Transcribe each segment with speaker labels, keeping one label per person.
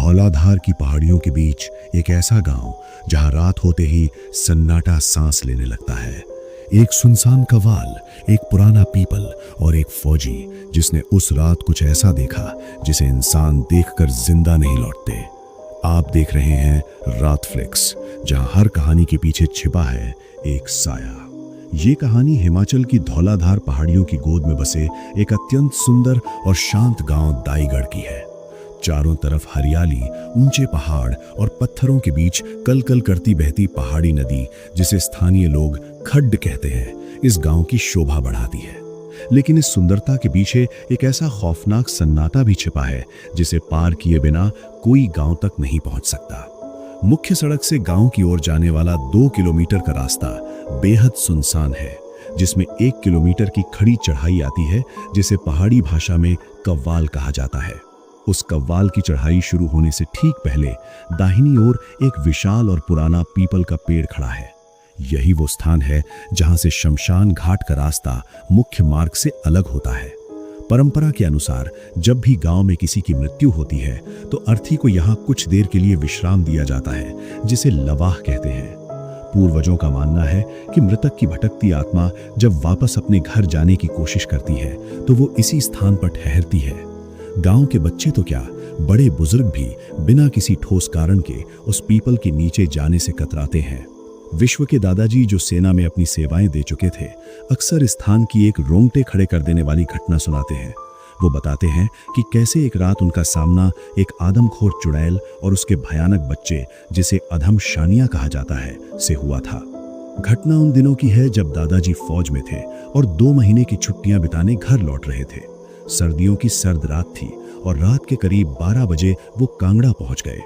Speaker 1: धौलाधार की पहाड़ियों के बीच एक ऐसा गांव जहां रात होते ही सन्नाटा सांस लेने लगता है। एक सुनसान कव्वाल, एक पुराना पीपल और एक फौजी जिसने उस रात कुछ ऐसा देखा जिसे इंसान देखकर जिंदा नहीं लौटते। आप देख रहे हैं रात फ्लिक्स, जहां हर कहानी के पीछे छिपा है एक साया। ये कहानी हिमाचल की धौलाधार पहाड़ियों की गोद में बसे एक अत्यंत सुंदर और शांत गांव दाईगढ़ की है। चारों तरफ हरियाली, ऊंचे पहाड़ और पत्थरों के बीच कल कल करती बहती पहाड़ी नदी, जिसे स्थानीय लोग खड्ड कहते हैं, इस गांव की शोभा बढ़ाती है। लेकिन इस सुंदरता के पीछे एक ऐसा खौफनाक सन्नाटा भी छिपा है जिसे पार किए बिना कोई गांव तक नहीं पहुंच सकता। मुख्य सड़क से गांव की ओर जाने वाला 2 किलोमीटर का रास्ता बेहद सुनसान है, जिसमें 1 किलोमीटर की खड़ी चढ़ाई आती है जिसे पहाड़ी भाषा में कव्वाल कहा जाता है। उस कव्वाल की चढ़ाई शुरू होने से ठीक पहले दाहिनी ओर एक विशाल और पुराना पीपल का पेड़ खड़ा है। यही वो स्थान है जहां से शमशान घाट का रास्ता मुख्य मार्ग से अलग होता है। परंपरा के अनुसार जब भी गांव में किसी की मृत्यु होती है तो अर्थी को यहाँ कुछ देर के लिए विश्राम दिया जाता है, जिसे लवाह कहते हैं। पूर्वजों का मानना है कि मृतक की भटकती आत्मा जब वापस अपने घर जाने की कोशिश करती है तो वो इसी स्थान पर ठहरती है। गांव के बच्चे तो क्या, बड़े बुजुर्ग भी बिना किसी ठोस कारण के उस पीपल के नीचे जाने से कतराते हैं। विश्व के दादाजी, जो सेना में अपनी सेवाएं दे चुके थे, अक्सर इस स्थान की एक रोंगटे खड़े कर देने वाली घटना सुनाते हैं। वो बताते हैं कि कैसे एक रात उनका सामना एक आदमखोर चुड़ैल और उसके भयानक बच्चे, जिसे अधम शानिया कहा जाता है, से हुआ था। घटना उन दिनों की है जब दादाजी फौज में थे और 2 महीने की छुट्टियां बिताने घर लौट रहे थे। सर्दियों की सर्द रात थी और रात के करीब 12 बजे वो कांगड़ा पहुंच गए।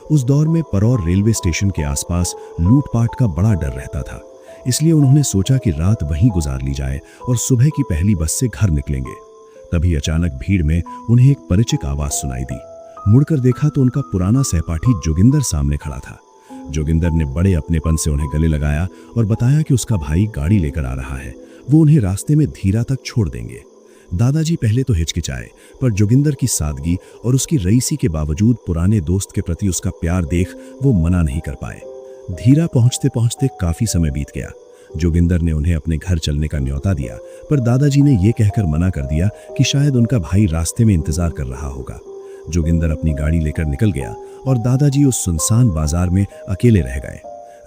Speaker 1: उस दौर में परौर रेलवे स्टेशन के आसपास लूटपाट का बड़ा डर रहता था, इसलिए उन्होंने सोचा कि रात वहीं गुजार ली जाए और सुबह की पहली बस से घर निकलेंगे। तभी अचानक भीड़ में उन्हें एक परिचित आवाज सुनाई दी। मुड़कर देखा तो उनका पुराना सहपाठी जोगिंदर सामने खड़ा था। जोगिंदर ने बड़े अपनेपन से उन्हें गले लगाया और बताया कि उसका भाई गाड़ी लेकर आ रहा है, वो उन्हें रास्ते में धीरा तक छोड़ देंगे। दादाजी पहले तो हिचकिचाए, पर जोगिंदर की सादगी और उसकी रईसी के बावजूद पुराने दोस्त के प्रति उसका प्यार देख वो मना नहीं कर पाए। धीरा पहुंचते पहुंचते काफी समय बीत गया। जोगिंदर ने उन्हें अपने घर चलने का न्योता दिया, पर दादाजी ने यह कहकर मना कर दिया कि शायद उनका भाई रास्ते में इंतजार कर रहा होगा। जोगिंदर अपनी गाड़ी लेकर निकल गया और दादाजी उस सुनसान बाजार में अकेले रह गए।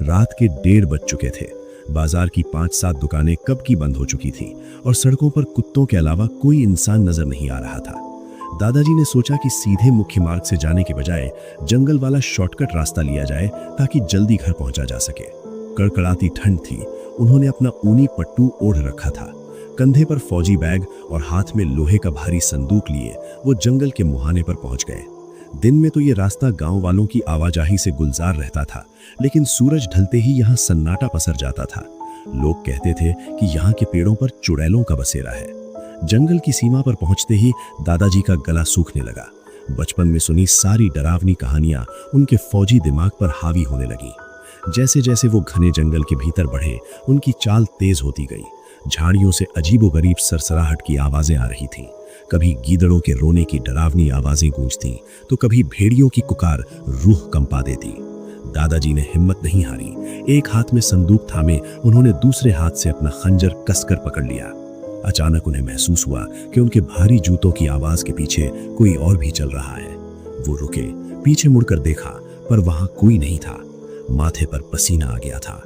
Speaker 1: रात के 1:30 बज चुके थे। बाजार की 5-7 दुकानें कब की बंद हो चुकी थी और सड़कों पर कुत्तों के अलावा कोई इंसान नजर नहीं आ रहा था। दादाजी ने सोचा कि सीधे मुख्य मार्ग से जाने के बजाय जंगल वाला शॉर्टकट रास्ता लिया जाए ताकि जल्दी घर पहुंचा जा सके। कड़कड़ाती ठंड थी। उन्होंने अपना ऊनी पट्टू ओढ़ रखा था। कंधे पर फौजी बैग और हाथ में लोहे का भारी संदूक लिए वो जंगल के मुहाने पर पहुंच गए। दिन में तो ये रास्ता गांव वालों की आवाजाही से गुलजार रहता था, लेकिन सूरज ढलते ही यहाँ सन्नाटा पसर जाता था। लोग कहते थे कि यहाँ के पेड़ों पर चुड़ैलों का बसेरा है। जंगल की सीमा पर पहुंचते ही दादाजी का गला सूखने लगा। बचपन में सुनी सारी डरावनी कहानियां उनके फौजी दिमाग पर हावी होने लगी। जैसे जैसे वो घने जंगल के भीतर बढ़े, उनकी चाल तेज होती गई। झाड़ियों से अजीबोगरीब सरसराहट की आवाजें आ रही थीं। कभी गीदड़ों के रोने की डरावनी आवाजें गूंजती तो कभी भेड़ियों की पुकार रूह कंपा देती। दादाजी ने हिम्मत नहीं हारी। एक हाथ में संदूक थामे उन्होंने दूसरे हाथ से अपना खंजर कसकर पकड़ लिया। अचानक उन्हें महसूस हुआ कि उनके भारी जूतों की आवाज के पीछे कोई और भी चल रहा है। वो रुके, पीछे मुड़कर देखा, पर वहां कोई नहीं था। माथे पर पसीना आ गया था।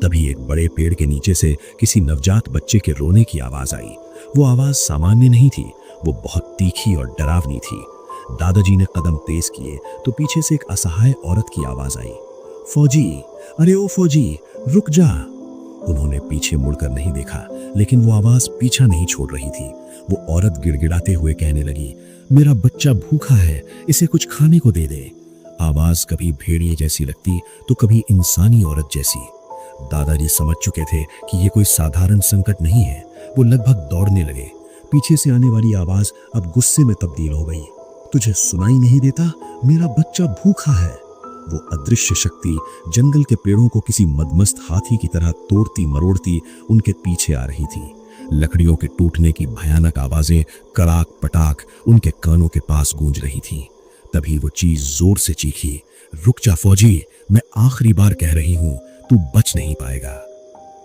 Speaker 1: तभी एक बड़े पेड़ के नीचे से किसी नवजात बच्चे के रोने की आवाज आई। वो आवाज सामान्य नहीं थी, वो बहुत तीखी और डरावनी थी। दादाजी ने कदम तेज किए तो पीछे से एक असहाय औरत की आवाज आई, फौजी, अरे ओ फौजी, रुक जा। उन्होंने पीछे मुड़कर नहीं देखा, लेकिन वो आवाज पीछा नहीं छोड़ रही थी। वो औरत गिड़गिड़ाते हुए कहने लगी, मेरा बच्चा भूखा है, इसे कुछ खाने को दे दे। आवाज कभी भेड़िए जैसी लगती तो कभी इंसानी औरत जैसी। दादाजी समझ चुके थे कि ये कोई साधारण संकट नहीं है। वो लगभग दौड़ने लगे। पीछे से आने वाली आवाज अब गुस्से में तब्दील हो गई। तुझे सुनाई नहीं देता? मेरा बच्चा भूखा है। वो अदृश्य शक्ति जंगल के पेड़ों को किसी मदमस्त हाथी की तरह तोड़ती मरोड़ती उनके पीछे आ रही थी। लकड़ियों के टूटने की भयानक आवाजें कराक पटाक उनके कानों के पास गूंज रही थीं। तभी वो चीज जोर से चीखी, रुक जा फौजी, मैं आखिरी बार कह रही हूं, तू बच नहीं पाएगा।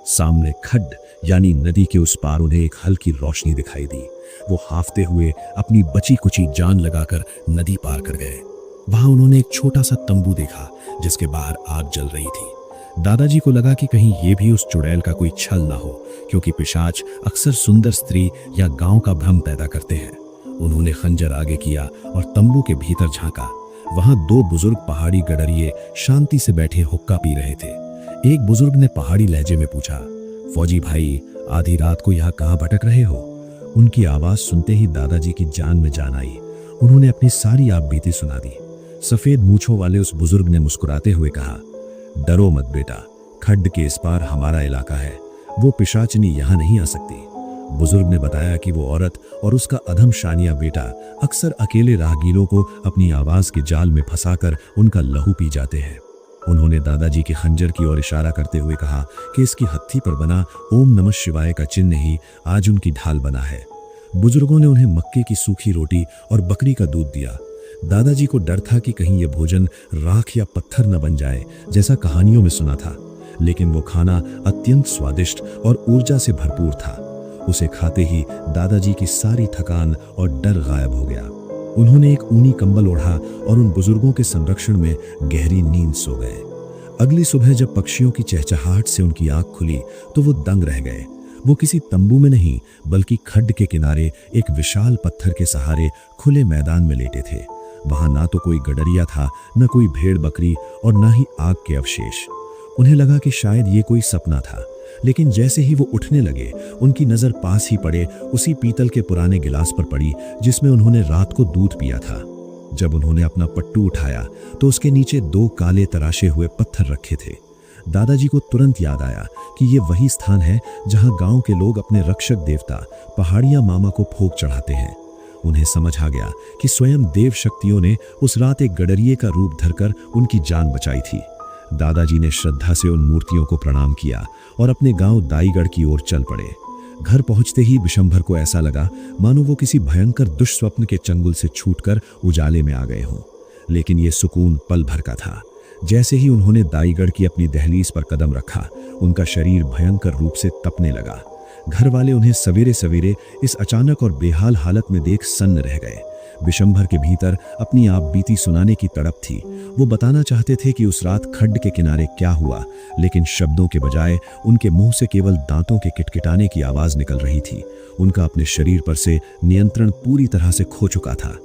Speaker 1: सामने खड्ड यानी नदी के उस पार उन्हें एक हल्की रोशनी दिखाई दी। वो हाफते हुए अपनी बची कुची जान लगाकर नदी पार कर गए। वहां उन्होंने एक छोटा सा तंबू देखा जिसके बाहर आग जल रही थी। दादाजी को लगा कि कहीं ये भी उस चुड़ैल का कोई छल ना हो, क्योंकि पिशाच अक्सर सुंदर स्त्री या गांव का भ्रम पैदा करते हैं। उन्होंने खंजर आगे किया और तंबू के भीतर झांका। वहां दो बुजुर्ग पहाड़ी गडरिये शांति से बैठे हुक्का पी रहे थे। एक बुजुर्ग ने पहाड़ी लहजे में पूछा, फौजी भाई, आधी रात को यहाँ कहाँ भटक रहे हो? उनकी आवाज सुनते ही दादाजी की जान में जान आई। उन्होंने अपनी सारी आप बीती सुना दी। सफेद मूछों वाले उस बुजुर्ग ने मुस्कुराते हुए कहा, डरो मत बेटा, खड्ड के इस पार हमारा इलाका है, वो पिशाचनी यहाँ नहीं आ सकती। बुजुर्ग ने बताया कि वो औरत और उसका अधम शानिया बेटा अक्सर अकेले राहगीरों को अपनी आवाज के जाल में फंसाकर उनका लहू पी जाते हैं। उन्होंने दादाजी के खंजर की ओर इशारा करते हुए कहा कि इसकी हत्थी पर बना ओम नमः शिवाय का चिन्ह ही आज उनकी ढाल बना है। बुजुर्गों ने उन्हें मक्के की सूखी रोटी और बकरी का दूध दिया। दादाजी को डर था कि कहीं यह भोजन राख या पत्थर न बन जाए, जैसा कहानियों में सुना था, लेकिन वो खाना अत्यंत स्वादिष्ट और ऊर्जा से भरपूर था। उसे खाते ही दादाजी की सारी थकान और डर गायब हो गया। उन्होंने एक ऊनी कंबल ओढ़ा और उन बुजुर्गों के संरक्षण में गहरी नींद सो गए। अगली सुबह जब पक्षियों की चहचहाहट से उनकी आंख खुली तो वो दंग रह गए। वो किसी तंबू में नहीं, बल्कि खड्ड के किनारे एक विशाल पत्थर के सहारे खुले मैदान में लेटे थे। वहां ना तो कोई गडरिया था, न कोई भेड़ बकरी और न ही आग के अवशेष। उन्हें लगा कि शायद ये कोई सपना था, लेकिन जैसे ही वो उठने लगे उनकी नजर पास ही पड़े उसी पीतल के पुराने गिलास पर पड़ी जिसमें उन्होंने रात को दूध पिया था। जब उन्होंने अपना पट्टू उठाया तो उसके नीचे दो काले तराशे हुए पत्थर रखे थे। दादाजी को तुरंत याद आया कि ये वही स्थान है जहां गांव के लोग अपने रक्षक देवता पहाड़िया मामा को भोग चढ़ाते हैं। उन्हें समझ आ गया कि स्वयं देव शक्तियों ने उस रात एक गडरिये का रूप धरकर उनकी जान बचाई थी। दादाजी ने श्रद्धा से उन मूर्तियों को प्रणाम किया और अपने गांव दाईगढ़ की ओर चल पड़े। घर पहुंचते ही विशंभर को ऐसा लगा मानो वो किसी भयंकर दुष्स्वप्न के चंगुल से छूटकर उजाले में आ गए हों। लेकिन ये सुकून पल भर का था। जैसे ही उन्होंने दाईगढ़ की अपनी दहलीज पर कदम रखा, उनका शरीर भयंकर रूप से तपने लगा। घर वाले उन्हें सवेरे सवेरे इस अचानक और बेहाल हालत में देख सन्न रह गए। विशंभर के भीतर अपनी आप बीती सुनाने की तड़प थी। वो बताना चाहते थे कि उस रात खड्ड के किनारे क्या हुआ, लेकिन शब्दों के बजाय उनके मुंह से केवल दांतों के किटकिटाने की आवाज निकल रही थी। उनका अपने शरीर पर से नियंत्रण पूरी तरह से खो चुका था।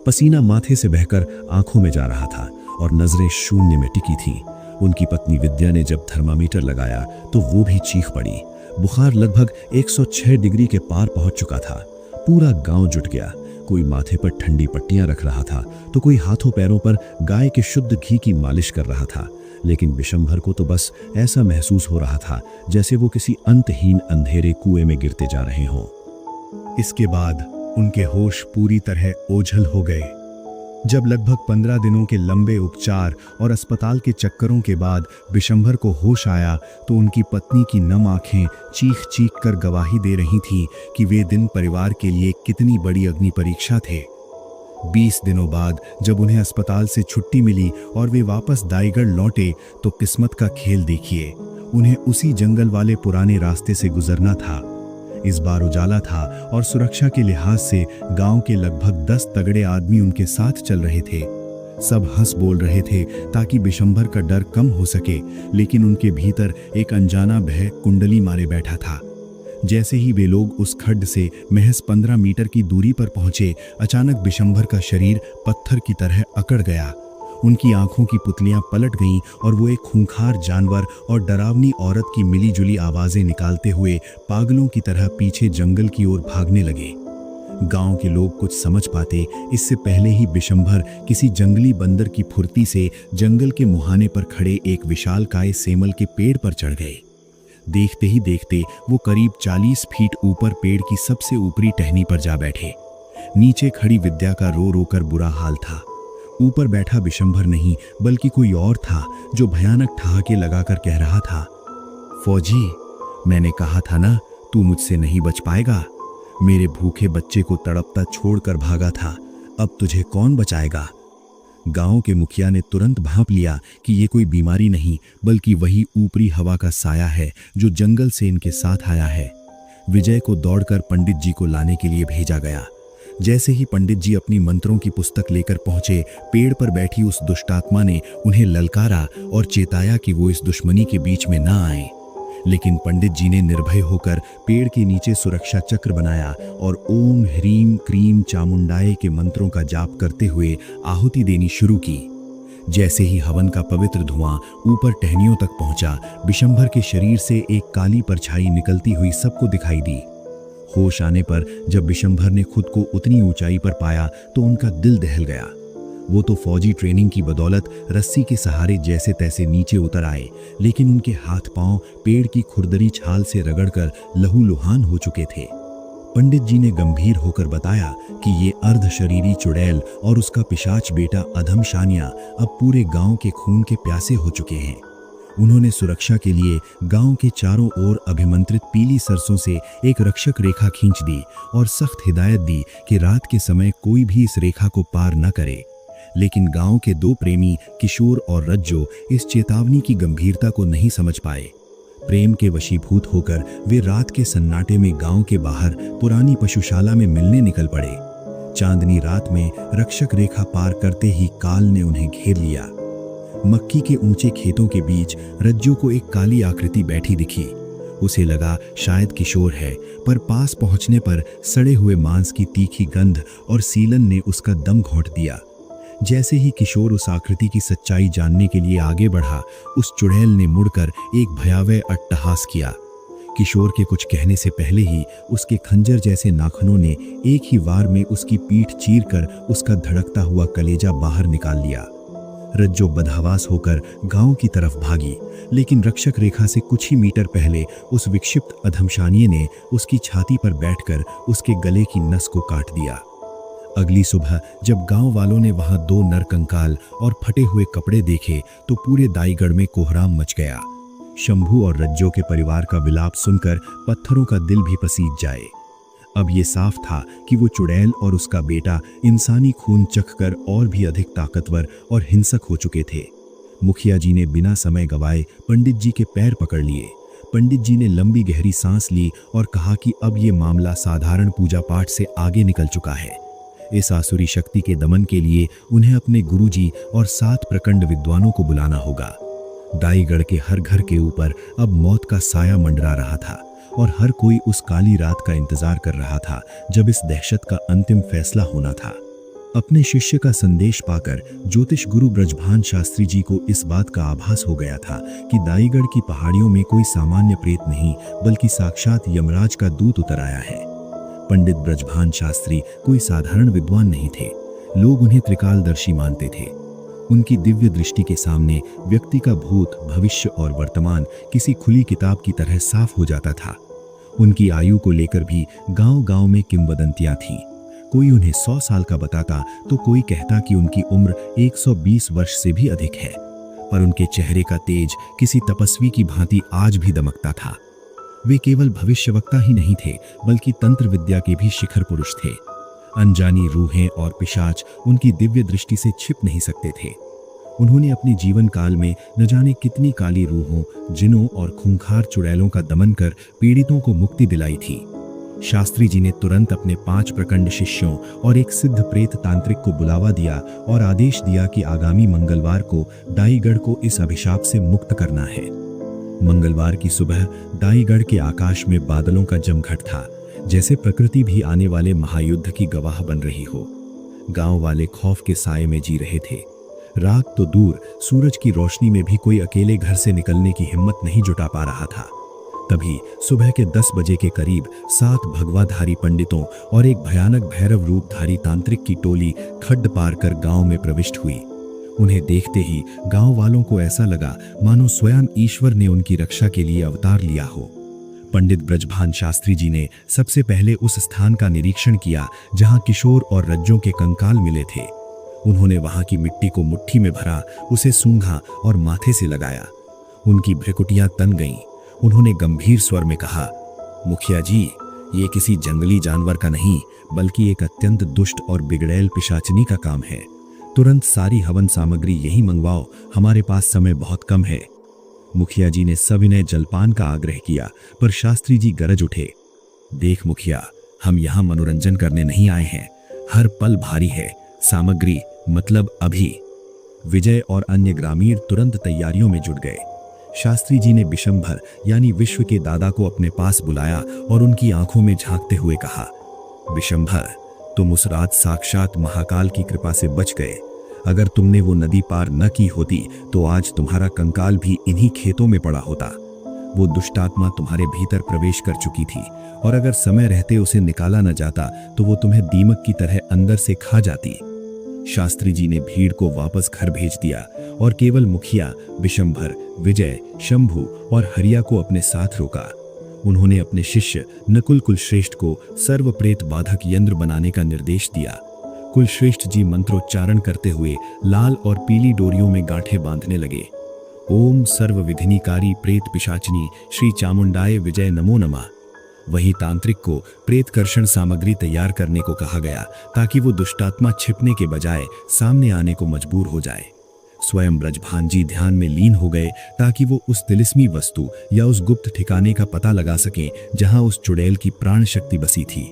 Speaker 1: पसीना माथे से बहकर आंखों में जा रहा था और नजरें शून्य में टिकी थीं। उनकी पत्नी विद्या ने जब थर्मामीटर लगाया तो वो भी चीख पड़ी। बुखार लगभग 106 डिग्री के पार पहुंच चुका था। पूरा गांव जुट गया। कोई माथे पर ठंडी पट्टियां रख रहा था तो कोई हाथों पैरों पर गाय के शुद्ध घी की मालिश कर रहा था। लेकिन विशंभर को तो बस ऐसा महसूस हो रहा था जैसे वो किसी अंतहीन अंधेरे कुएं में गिरते जा रहे हों। इसके बाद उनके होश पूरी तरह ओझल हो गए। जब लगभग 15 दिनों के लंबे उपचार और अस्पताल के चक्करों के बाद विशंभर को होश आया तो उनकी पत्नी की नम आंखें चीख चीख कर गवाही दे रही थीं कि वे दिन परिवार के लिए कितनी बड़ी अग्नि परीक्षा थे। 20 दिनों बाद जब उन्हें अस्पताल से छुट्टी मिली और वे वापस दाईगढ़ लौटे तो किस्मत का खेल देखिए, उन्हें उसी जंगल वाले पुराने रास्ते से गुजरना था। इस बार उजाला था और सुरक्षा के लिहाज से गांव के लगभग 10 तगड़े आदमी उनके साथ चल रहे थे। सब हंस बोल रहे थे ताकि विशंभर का डर कम हो सके, लेकिन उनके भीतर एक अनजाना भय कुंडली मारे बैठा था। जैसे ही वे लोग उस खड्ड से महज 15 मीटर की दूरी पर पहुंचे, अचानक विशंभर का शरीर पत्थर की तरह अकड़ गया। उनकी आंखों की पुतलियां पलट गईं और वो एक खूंखार जानवर और डरावनी औरत की मिलीजुली आवाजें निकालते हुए पागलों की तरह पीछे जंगल की ओर भागने लगे। गांव के लोग कुछ समझ पाते इससे पहले ही विशंभर किसी जंगली बंदर की फुर्ती से जंगल के मुहाने पर खड़े एक विशालकाय सेमल के पेड़ पर चढ़ गए। देखते ही देखते वो करीब 40 फीट ऊपर पेड़ की सबसे ऊपरी टहनी पर जा बैठे। नीचे खड़ी विद्या का रो रो कर बुरा हाल था। ऊपर बैठा विशंभर नहीं बल्कि कोई और था जो भयानक ठहाके लगाकर कह रहा था, फौजी, मैंने कहा था ना तू मुझसे नहीं बच पाएगा। मेरे भूखे बच्चे को तड़पता छोड़कर भागा था, अब तुझे कौन बचाएगा। गांव के मुखिया ने तुरंत भांप लिया कि ये कोई बीमारी नहीं बल्कि वही ऊपरी हवा का साया है जो जंगल से इनके साथ आया है। विजय को दौड़कर पंडित जी को लाने के लिए भेजा गया। जैसे ही पंडित जी अपनी मंत्रों की पुस्तक लेकर पहुंचे, पेड़ पर बैठी उस दुष्टात्मा ने उन्हें ललकारा और चेताया कि वो इस दुश्मनी के बीच में ना आए। लेकिन पंडित जी ने निर्भय होकर पेड़ के नीचे सुरक्षा चक्र बनाया और ओम ह्रीम क्रीम चामुंडाए के मंत्रों का जाप करते हुए आहुति देनी शुरू की। जैसे ही हवन का पवित्र धुआं ऊपर टहनियों तक पहुंचा, विशंभर के शरीर से एक काली परछाई निकलती हुई सबको दिखाई दी। होश आने पर जब विशंभर ने खुद को उतनी ऊंचाई पर पाया तो उनका दिल दहल गया। वो तो फौजी ट्रेनिंग की बदौलत रस्सी के सहारे जैसे तैसे नीचे उतर आए, लेकिन उनके हाथ पांव पेड़ की खुरदरी छाल से रगड़कर लहूलुहान हो चुके थे। पंडित जी ने गंभीर होकर बताया कि ये अर्ध शरीरी चुड़ैल और उसका पिशाच बेटा अधम शानिया अब पूरे गांव के खून के प्यासे हो चुके हैं। उन्होंने सुरक्षा के लिए गांव के चारों ओर अभिमंत्रित पीली सरसों से एक रक्षक रेखा खींच दी और सख्त हिदायत दी कि रात के समय कोई भी इस रेखा को पार न करे। लेकिन गांव के दो प्रेमी किशोर और रज्जो इस चेतावनी की गंभीरता को नहीं समझ पाए। प्रेम के वशीभूत होकर वे रात के सन्नाटे में गांव के बाहर पुरानी पशुशाला में मिलने निकल पड़े। चांदनी रात में रक्षक रेखा पार करते ही काल ने उन्हें घेर लिया। मक्की के ऊंचे खेतों के बीच रज्जू को एक काली आकृति बैठी दिखी। उसे लगा शायद किशोर है, पर पास पहुंचने पर सड़े हुए मांस की तीखी गंध और सीलन ने उसका दम घोंट दिया। जैसे ही किशोर उस आकृति की सच्चाई जानने के लिए आगे बढ़ा, उस चुड़ैल ने मुड़कर एक भयावह अट्टहास किया। किशोर के कुछ कहने से पहले ही उसके खंजर जैसे नाखूनों ने एक ही वार में उसकी पीठ चीरकर उसका धड़कता हुआ कलेजा बाहर निकाल लिया। रज्जो बदहवास होकर गांव की तरफ भागी, लेकिन रक्षक रेखा से कुछ ही मीटर पहले उस विक्षिप्त अधमशानिये ने उसकी छाती पर बैठकर उसके गले की नस को काट दिया। अगली सुबह जब गांव वालों ने वहां दो नर कंकाल और फटे हुए कपड़े देखे तो पूरे दाईगढ़ में कोहराम मच गया। शंभू और रज्जो के परिवार का विलाप सुनकर पत्थरों का दिल भी पसीज जाए। अब ये साफ था कि वो चुड़ैल और उसका बेटा इंसानी खून चखकर और भी अधिक ताकतवर और हिंसक हो चुके थे। मुखिया जी ने बिना समय गवाए पंडित जी के पैर पकड़ लिए। पंडित जी ने लंबी गहरी सांस ली और कहा कि अब ये मामला साधारण पूजा पाठ से आगे निकल चुका है। इस आसुरी शक्ति के दमन के लिए उन्हें अपने गुरुजी और 7 प्रखंड विद्वानों को बुलाना होगा। दाईगढ़ के हर घर के ऊपर अब मौत का साया मंडरा रहा था और हर कोई उस काली रात का इंतजार कर रहा था जब इस दहशत का अंतिम फैसला होना था। अपने शिष्य का संदेश पाकर ज्योतिष गुरु ब्रजभान शास्त्री जी को इस बात का आभास हो गया था कि दाईगढ़ की पहाड़ियों में कोई सामान्य प्रेत नहीं बल्कि साक्षात यमराज का दूत उतर आया है। पंडित ब्रजभान शास्त्री कोई साधारण विद्वान नहीं थे। लोग उन्हें त्रिकालदर्शी मानते थे। उनकी दिव्य दृष्टि के सामने व्यक्ति का भूत, भविष्य और वर्तमान किसी खुली किताब की तरह साफ हो जाता था। उनकी आयु को लेकर भी गांव-गांव में किंवदंतियां थीं। कोई उन्हें 100 साल का बताता तो कोई कहता कि उनकी उम्र 120 वर्ष से भी अधिक है। पर उनके चेहरे का तेज किसी तपस्वी की भांति आज भी दमकता था। वे केवल भविष्यवक्ता ही नहीं थे बल्कि तंत्र विद्या के भी शिखर पुरुष थे। अनजानी रूहें और पिशाच उनकी दिव्य दृष्टि से छिप नहीं सकते थे। उन्होंने अपने जीवन काल में न जाने कितनी काली रूहों, जिनों और खूंखार चुड़ैलों का दमन कर पीड़ितों को मुक्ति दिलाई थी। शास्त्री जी ने तुरंत अपने 5 प्रखंड शिष्यों और एक सिद्ध प्रेत तांत्रिक को बुलावा दिया और आदेश दिया कि आगामी मंगलवार को दाईगढ़ को इस अभिशाप से मुक्त करना है। मंगलवार की सुबह दाईगढ़ के आकाश में बादलों का जमघट था, जैसे प्रकृति भी आने वाले महायुद्ध की गवाह बन रही हो। गांव वाले खौफ के साए में जी रहे थे। रात तो दूर, सूरज की रोशनी में भी कोई अकेले घर से निकलने की हिम्मत नहीं जुटा पा रहा था। तभी सुबह के 10 बजे के करीब 7 भगवाधारी पंडितों और एक भयानक भैरव रूपधारी तांत्रिक की टोली खड्ड पार कर गांव में प्रविष्ट हुई। उन्हें देखते ही गांव वालों को ऐसा लगा मानो स्वयं ईश्वर ने उनकी रक्षा के लिए अवतार लिया हो। पंडित ब्रजभान शास्त्री जी ने सबसे पहले उस स्थान का निरीक्षण किया जहां किशोर और रज्जों के कंकाल मिले थे। उन्होंने वहां की मिट्टी को मुट्ठी में भरा, उसे सूंघा और माथे से लगाया। उनकी भ्रिकुटियां तन गईं। उन्होंने गंभीर स्वर में कहा, मुखिया जी, ये किसी जंगली जानवर का नहीं बल्कि एक अत्यंत दुष्ट और बिगड़ैल पिशाचिनी का काम है।
Speaker 2: तुरंत सारी हवन सामग्री यही मंगवाओ, हमारे पास समय बहुत कम है। मुखिया जी ने सविनय जलपान का आग्रह किया, पर शास्त्री जी गरज उठे, देख मुखिया, हम यहाँ मनोरंजन करने नहीं आए हैं। हर पल भारी है, सामग्री मतलब अभी। विजय और अन्य ग्रामीण तुरंत तैयारियों में जुट गए। शास्त्री जी ने विशंभर यानी विश्व के दादा को अपने पास बुलाया और उनकी आंखों में झांकते हुए कहा, विशंभर, तुम उस रात साक्षात महाकाल की कृपा से बच गए। अगर तुमने वो नदी पार न की होती तो आज तुम्हारा कंकाल भी इन्हीं खेतों में पड़ा होता। वो दुष्टात्मा तुम्हारे भीतर प्रवेश कर चुकी थी और अगर समय रहते उसे निकाला न जाता तो वो तुम्हें दीमक की तरह अंदर से खा जाती। शास्त्री जी ने भीड़ को वापस घर भेज दिया और केवल मुखिया, विशंभर, विजय, शंभू और हरिया को अपने साथ रोका। उन्होंने अपने शिष्य नकुल कुलश्रेष्ठ को सर्वप्रेत बाधक यंत्र बनाने का निर्देश दिया। कुलश्रेष्ठ जी मंत्रोच्चारण करते हुए लाल और पीली डोरियों में गांठें बांधने लगे। ओम सर्वविधिनिकारी प्रेत पिशाचिनी श्री चामुंडाय विजय नमो नमः। वही तांत्रिक को प्रेतकर्षण सामग्री तैयार करने को कहा गया ताकि वो दुष्टात्मा छिपने के बजाय सामने आने को मजबूर हो जाए। स्वयं ब्रजभान जी ध्यान में लीन हो गए ताकि वो उस तिलिस्मी वस्तु या उस गुप्त ठिकाने का पता लगा सकें जहां उस चुड़ैल की प्राण शक्ति बसी थी।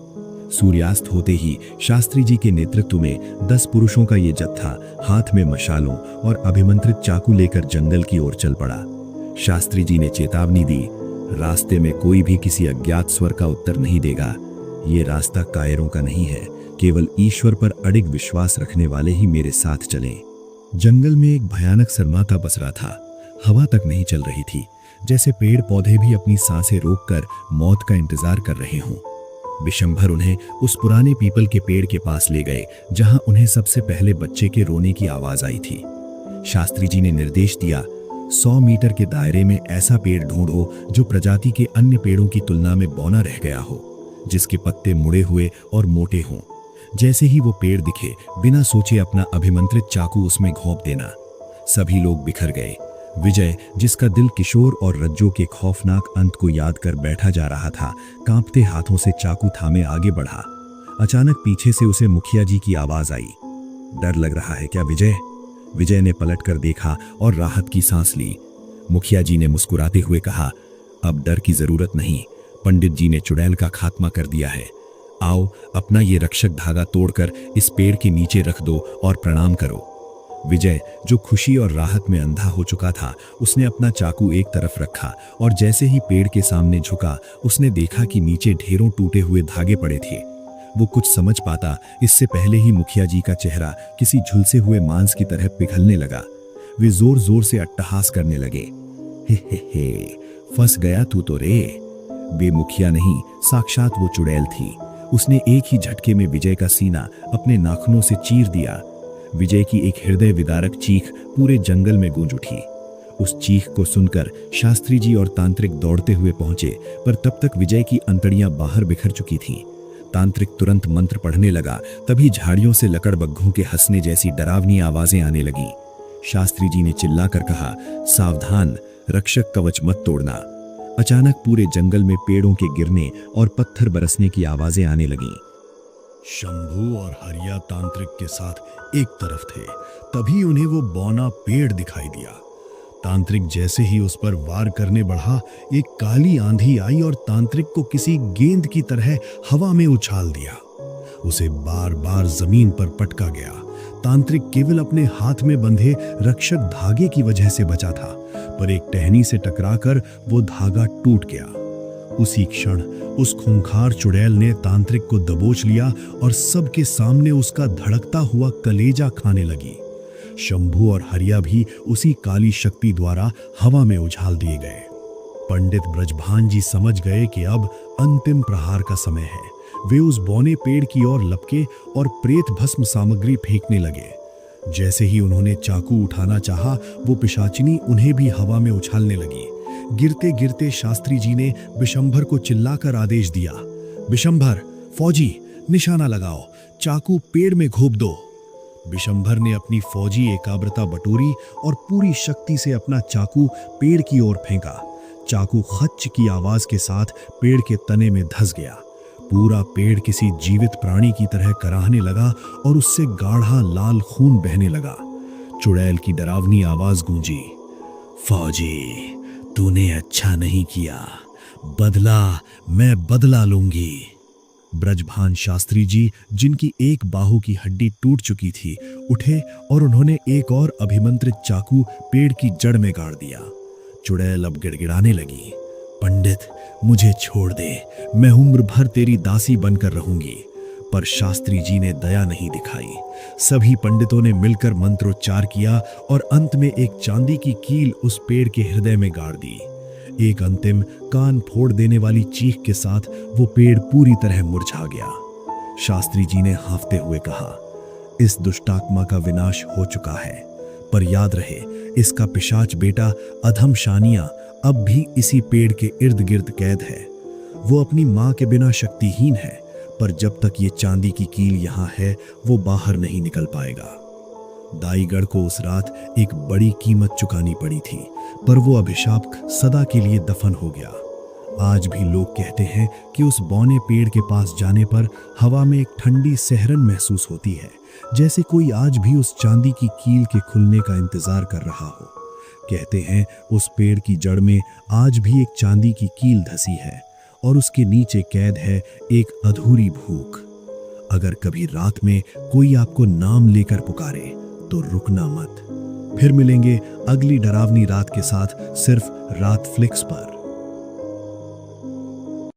Speaker 2: सूर्यास्त होते ही शास्त्री जी के नेतृत्व में 10 पुरुषों का ये जत्था हाथ में मशालों और अभिमंत्रित चाकू लेकर जंगल की ओर चल पड़ा। शास्त्री जी ने चेतावनी दी, रास्ते में कोई भी किसी अज्ञात स्वर का उत्तर नहीं देगा। ये रास्ता कायरों का नहीं है, केवल ईश्वर पर अडिग विश्वास रखने वाले ही मेरे साथ चलें। जंगल में एक भयानक सन्नाटा पसरा था। हवा तक नहीं चल रही थी, जैसे पेड़ पौधे भी अपनी सांसें रोककर मौत का इंतजार कर रहे हों। विशंभर उन्हें उस पुराने पीपल के पेड़ के पास ले गए जहां उन्हें सबसे पहले बच्चे के रोने की आवाज आई थी। शास्त्री जी ने निर्देश दिया, 100 मीटर के दायरे में ऐसा पेड़ ढूंढो जो प्रजाति के अन्य पेड़ों की तुलना में बौना रह गया हो, जिसके पत्ते मुड़े हुए और मोटे हों। जैसे ही वो पेड़ दिखे, बिना सोचे अपना अभिमंत्रित चाकू उसमें घोंप देना। सभी लोग बिखर गए। विजय, जिसका दिल किशोर और रज्जो के खौफनाक अंत को याद कर बैठा जा रहा था, कांपते हाथों से चाकू थामे आगे बढ़ा। अचानक पीछे से उसे मुखिया जी की आवाज आई, डर लग रहा है क्या विजय? विजय ने पलटकर देखा और राहत की सांस ली। मुखिया जी ने मुस्कुराते हुए कहा, अब डर की जरूरत नहीं, पंडित जी ने चुड़ैल का खात्मा कर दिया है। आओ, अपना ये रक्षक धागा तोड़कर इस पेड़ के नीचे रख दो और प्रणाम करो। विजय, जो खुशी और राहत में अंधा हो चुका था, उसने अपना चाकू एक तरफ रखा और जैसे ही पेड़ के सामने झुका, उसने देखा कि नीचे ढेरों टूटे हुए धागे पड़े थे। वो कुछ समझ पाता इससे पहले ही मुखिया जी का चेहरा किसी झुलसे हुए मांस की तरह पिघलने लगा। वे जोर जोर से अट्टहास करने लगे, हे, फंस गया तू तो रे। वे मुखिया नहीं, साक्षात वो चुड़ैल थी। उसने एक ही झटके में विजय का सीना अपने नाखूनों से चीर दिया। विजय की एक हृदय विदारक चीख पूरे जंगल में गूंज उठी। उस चीख को सुनकर शास्त्री जी और तांत्रिक दौड़ते हुए पहुंचे, पर तब तक विजय की अंतड़ियां बाहर बिखर चुकी थीं। तांत्रिक तुरंत मंत्र पढ़ने लगा, तभी झाड़ियों से लकड़बग्घों के हंसने जैसी डरावनी आवाजें आने लगीं। शास्त्री जी ने चिल्लाकर कहा, सावधान, रक्षक कवच मत तोड़ना। अचानक पूरे जंगल में पेड़ों के गिरने और पत्थर बरसने की आवाजें आने लगीं।
Speaker 1: शंभू और हरिया तांत्रिक के साथ एक तरफ थे, तभी उन्हें वो बौना पेड़ दिखाई दिया। तांत्रिक जैसे ही उस पर वार करने बढ़ा, एक काली आंधी आई और तांत्रिक को किसी गेंद की तरह हवा में उछाल दिया। उसे बार बार जमीन पर पटका गया। तांत्रिक केवल अपने हाथ में बंधे रक्षक धागे की वजह से बचा था, पर एक टहनी से टकराकर वो धागा टूट गया। उसी क्षण उस खूंखार चुड़ैल ने तांत्रिक को दबोच लिया और सबके सामने उसका धड़कता हुआ कलेजा खाने लगी। शंभू और हरिया भी उसी काली शक्ति द्वारा हवा में उछाल दिए गए। पंडित ब्रजभान जी समझ गए कि अब अंतिम प्रहार का समय है। वे उस बौने पेड़ की ओर लपके और प्रेत भस्म सामग्री फेंकने लगे। जैसे ही उन्होंने चाकू उठाना चाहा, वो पिशाचिनी उन्हें भी हवा में उछालने लगी। गिरते गिरते शास्त्री जी ने विशंभर को चिल्लाकर आदेश दिया, विशंभर, फौजी, निशाना लगाओ, चाकू पेड़ में घोंप दो। विशंभर ने अपनी फौजी एकाग्रता बटोरी और पूरी शक्ति से अपना चाकू पेड़ की ओर फेंका। चाकू खच्च की आवाज के साथ पेड़ के तने में धंस गया। पूरा पेड़ किसी जीवित प्राणी की तरह कराहने लगा और उससे गाढ़ा लाल खून बहने लगा। चुड़ैल की डरावनी आवाज गूंजी, फौजी, तूने अच्छा नहीं किया, बदला, मैं बदला लूंगी। ब्रजभान शास्त्री जी, जिनकी एक बाहु की हड्डी टूट चुकी थी, उठे और उन्होंने एक और अभिमंत्रित चाकू पेड़ की जड़ में गाड़ दिया। चुड़ैल अब गिड़गिड़ाने लगी, पंडित, मुझे छोड़ दे, मैं उम्र भर तेरी दासी बनकर रहूंगी। पर शास्त्री जी ने दया नहीं दिखाई। सभी पंडितों ने मिलकर मंत्रोच्चार किया और अंत में एक चांदी की कील उस पेड़ के हृदय में गाड़ दी। एक अंतिम कान फोड़ देने वाली चीख के साथ वो पेड़ पूरी तरह मुरझा गया। शास्त्री जी ने हांफते हुए कहा, इस दुष्टात्मा का विनाश हो चुका है, पर याद रहे, इसका पिशाच बेटा अधम शानिया अब भी इसी पेड़ के इर्द गिर्द कैद है। वो अपनी मां के बिना शक्तिहीन है, पर जब तक ये चांदी की कील यहां है, वो बाहर नहीं निकल पाएगा। दाईगढ़ को उस रात एक बड़ी कीमत चुकानी पड़ी थी, पर वो अभिशाप सदा के लिए दफन हो गया। आज भी लोग कहते हैं कि उस बौने पेड़ के पास जाने पर हवा में एक ठंडी सहरन महसूस होती है, जैसे कोई आज भी उस चांदी की कील के खुलने का इंतजार कर रहा हो। कहते हैं उस पेड़ की जड़ में आज भी एक चांदी की कील धसी है और उसके नीचे कैद है एक अधूरी भूख। अगर कभी रात में कोई आपको नाम लेकर पुकारे तो रुकना मत। फिर मिलेंगे अगली डरावनी रात के साथ, सिर्फ रात फ्लिक्स पर।